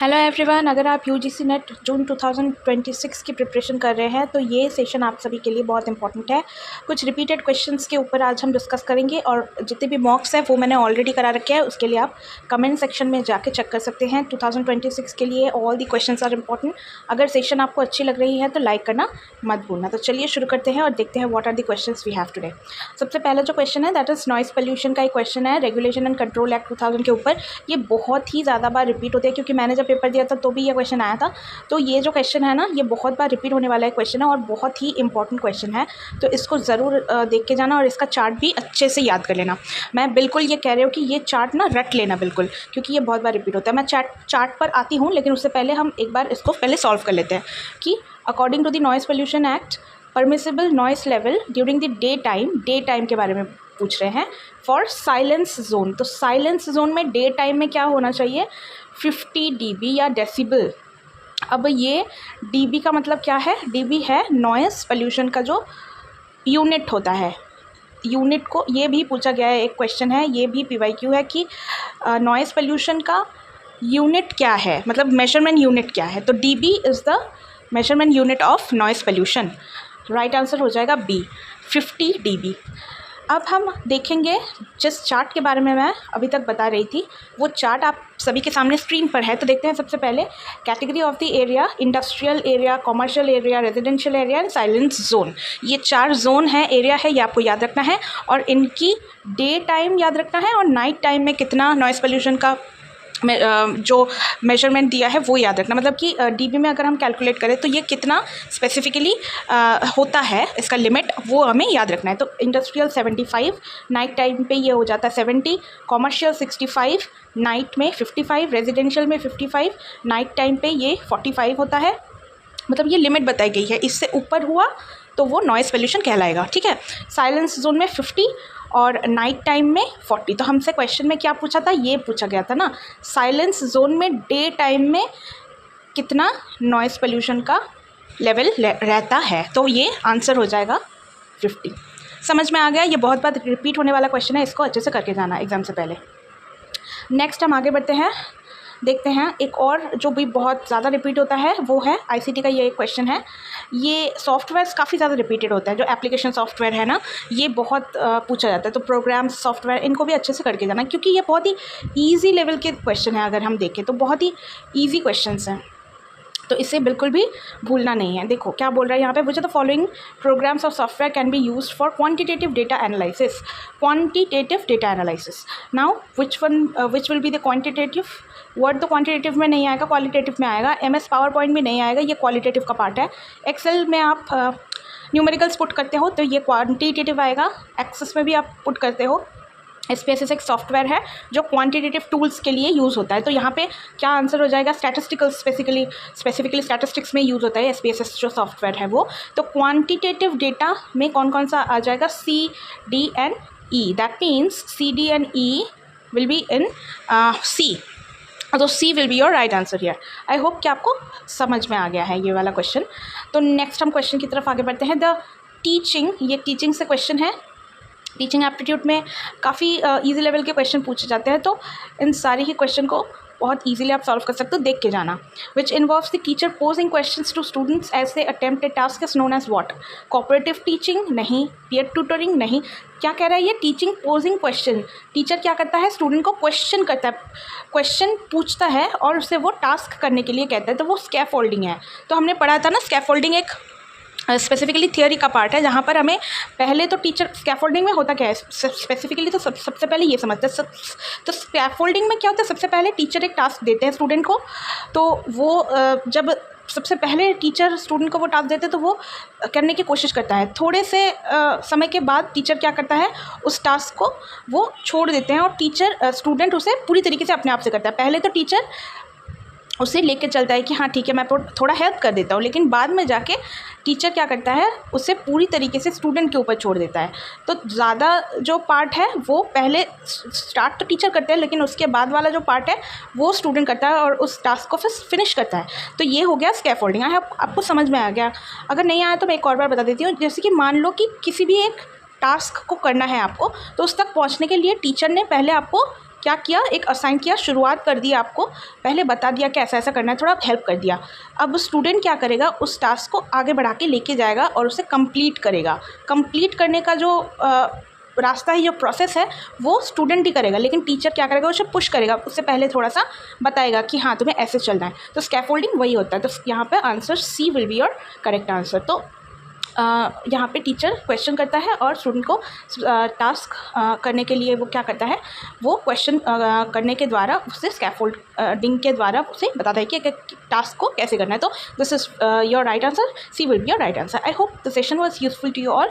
Hello everyone, अगर आप UGC net जून 2026 की प्रिपरेशन कर रहे हैं तो ये सेशन आप सभी के लिए बहुत इंपॉर्टेंट है। कुछ रिपीटेड क्वेश्चंस के ऊपर आज हम डिस्कस करेंगे और जितने भी मॉक्स हैं वो मैंने ऑलरेडी करा रखे हैं, उसके लिए आप कमेंट सेक्शन में जाके चेक कर सकते हैं। 2026 के लिए all the questions are important. अगर सेशन आपको अच्छी लग रही है तो लाइक करना मत भूलना। तो चलिए शुरू करते हैं और देखते हैं what are the questions we have today. सबसे पहला जो क्वेश्चन है दैट इज़ नॉइस पोल्यूशन का एक क्वेश्चन है, रेगुलेशन एंड कंट्रोल एक्ट 2000 के ऊपर। ये बहुत ही ज़्यादा बार रिपीट होते हैं क्योंकि मैंने जब पेपर दिया था तो भी ये क्वेश्चन आया था। तो ये जो क्वेश्चन है ना, ये बहुत बार रिपीट होने वाला है क्वेश्चन है और बहुत ही इंपॉर्टेंट क्वेश्चन है। तो इसको ज़रूर देख के जाना और इसका चार्ट भी अच्छे से याद कर लेना। मैं बिल्कुल ये कह रही हूँ कि ये चार्ट ना रट लेना बिल्कुल, क्योंकि ये बहुत बार रिपीट होता है। मैं चार्ट पर आती हूँ, लेकिन उससे पहले हम एक बार इसको पहले सॉल्व कर लेते हैं कि according to the noise pollution act permissible noise level during the day time के बारे में पूछ रहे हैं फॉर साइलेंस जोन। तो साइलेंस जोन में डे टाइम में क्या होना चाहिए, 50 dB या डेसिबल। अब ये dB का मतलब क्या है, dB है नॉइस पोल्यूशन का जो यूनिट होता है। यूनिट को ये भी पूछा गया है, एक क्वेश्चन है, ये भी PYQ है कि नॉइस पोल्यूशन का यूनिट क्या है, मतलब मेजरमेंट यूनिट क्या है। तो dB is the measurement unit of noise pollution. Right answer हो जाएगा B, 50 dB। अब हम देखेंगे जिस चार्ट के बारे में मैं अभी तक बता रही थी, वो चार्ट आप सभी के सामने स्क्रीन पर है। तो देखते हैं सबसे पहले category of the area, industrial area, commercial area, residential area and silence zone. ये 4 जोन है, एरिया है, ये आपको याद रखना है और इनकी डे टाइम याद रखना है और नाइट टाइम में कितना नॉइस पोल्यूशन का जो मेजरमेंट दिया है वो याद रखना। मतलब कि dB में अगर हम कैलकुलेट करें तो ये कितना स्पेसिफिकली होता है, इसका लिमिट वो हमें याद रखना है। तो इंडस्ट्रियल 75, नाइट टाइम पे ये हो जाता है 70, कॉमर्शियल 65, नाइट में 55, रेजिडेंशियल में 55, नाइट टाइम पे ये 45 होता है। मतलब ये लिमिट बताई गई है, इससे ऊपर हुआ तो वो नॉइस पोल्यूशन कहलाएगा। ठीक है, साइलेंस जोन में 50 और नाइट टाइम में 40। तो हमसे क्वेश्चन में क्या पूछा था, ये पूछा गया था ना, साइलेंस जोन में डे टाइम में कितना नॉइस पोल्यूशन का लेवल रहता है। तो ये आंसर हो जाएगा 50। समझ में आ गया, ये बहुत बार रिपीट होने वाला क्वेश्चन है, इसको अच्छे से करके जाना एग्जाम से पहले। नेक्स्ट हम आगे बढ़ते हैं, देखते हैं एक और जो भी बहुत ज़्यादा रिपीट होता है वो है ICT का। ये एक क्वेश्चन है, ये सॉफ्टवेयर्स काफ़ी ज़्यादा रिपीटेड होता है। जो एप्लीकेशन सॉफ्टवेयर है ना, ये बहुत पूछा जाता है। तो प्रोग्राम्स सॉफ्टवेयर, इनको भी अच्छे से करके जाना क्योंकि ये बहुत ही ईजी लेवल के क्वेश्चन है। अगर हम देखें तो बहुत ही ईजी क्वेश्चंस हैं, तो इसे बिल्कुल भी भूलना नहीं है। देखो क्या बोल रहा है यहाँ पे, मुझे the following programs of software can be used for quantitative data analysis. Quantitative data analysis, now which will be the quantitative word. तो क्वांटिटेटिव में नहीं आएगा, क्वालिटेटिव में आएगा। MS पावर पॉइंट में नहीं आएगा, ये क्वालिटेटिव का पार्ट है। एक्सेल में आप न्यूमेरिकल्स पुट करते हो तो ये क्वांटिटेटिव आएगा। एक्सेस में भी आप पुट करते हो। SPSS एक सॉफ्टवेयर है जो क्वांटिटेटिव टूल्स के लिए यूज़ होता है। तो यहाँ पे क्या आंसर हो जाएगा, स्टैटिस्टिकल, स्पेसिफिकली स्टैटिस्टिक्स में यूज़ होता है SPSS जो सॉफ्टवेयर है वो। तो क्वांटिटेटिव डेटा में कौन कौन सा आ जाएगा, C, D and E। That means C, D and E will be in C। तो C will be your right answer here. I hope कि आपको समझ में आ गया है ये वाला क्वेश्चन। तो नेक्स्ट हम क्वेश्चन की तरफ आगे बढ़ते हैं। द टीचिंग, ये टीचिंग से क्वेश्चन है। टीचिंग एप्टीट्यूड में काफ़ी इजी लेवल के क्वेश्चन पूछे जाते हैं, तो इन सारे ही क्वेश्चन को बहुत इजीली आप सॉल्व कर सकते हो, देख के जाना। Which involves the teacher posing questions to students as they attempt a task is known as what. Cooperative teaching नहीं, पीयर ट्यूटरिंग नहीं। क्या कह रहा है ये, टीचिंग पोजिंग क्वेश्चन। टीचर क्या करता है, स्टूडेंट को क्वेश्चन करता है, क्वेश्चन पूछता है और उसे वो टास्क करने के लिए कहता है। तो वो स्कैफोल्डिंग है। तो हमने पढ़ा था ना, स्कैफोल्डिंग एक स्पेसिफिकली थियोरी का पार्ट है, जहाँ पर हमें पहले तो टीचर, स्कैफोल्डिंग में होता क्या है स्पेसिफिकली, तो सबसे पहले ये समझते हैं। तो स्कैफोल्डिंग में क्या होता है, सबसे पहले टीचर एक टास्क देते हैं स्टूडेंट को। तो वो जब सबसे पहले टीचर स्टूडेंट को वो टास्क देते हैं तो वो करने की कोशिश करता है। थोड़े से समय के बाद टीचर क्या करता है, उस टास्क को वो छोड़ देते हैं और टीचर स्टूडेंट उसे पूरी तरीके से अपने आप से करता है। पहले तो टीचर उसे लेके चलता है कि हाँ ठीक है मैं थोड़ा हेल्प कर देता हूँ, लेकिन बाद में जाके टीचर क्या करता है, उसे पूरी तरीके से स्टूडेंट के ऊपर छोड़ देता है। तो ज़्यादा जो पार्ट है वो पहले स्टार्ट तो टीचर करते हैं, लेकिन उसके बाद वाला जो पार्ट है वो स्टूडेंट करता है और उस टास्क को फिर फिनिश करता है। तो ये हो गया स्कैफोल्डिंग। आपको समझ में आ गया। अगर नहीं आया तो मैं एक और बार बता देती हूँ। जैसे कि मान लो कि किसी भी एक टास्क को करना है आपको, तो उस तक पहुँचने के लिए टीचर ने पहले आपको क्या किया, एक असाइन किया, शुरुआत कर दी, आपको पहले बता दिया कि ऐसा ऐसा करना है, थोड़ा हेल्प कर दिया। अब स्टूडेंट क्या करेगा, उस टास्क को आगे बढ़ा के लेके जाएगा और उसे कंप्लीट करेगा। कंप्लीट करने का जो रास्ता है, जो प्रोसेस है, वो स्टूडेंट ही करेगा, लेकिन टीचर क्या करेगा, उसे पुश करेगा, उससे पहले थोड़ा सा बताएगा कि हाँ तुम्हें ऐसे चलना है। तो स्कैफोल्डिंग वही होता है। तो यहाँ पे answer C will be your correct answer. तो यहाँ पे टीचर क्वेश्चन करता है और स्टूडेंट को टास्क करने के लिए वो क्या करता है, वो क्वेश्चन करने के द्वारा उसे स्कैफोल्डिंग के द्वारा उसे बताता है कि टास्क को कैसे करना है। तो this is your right answer, C will be your right answer. I hope the session was useful to you all.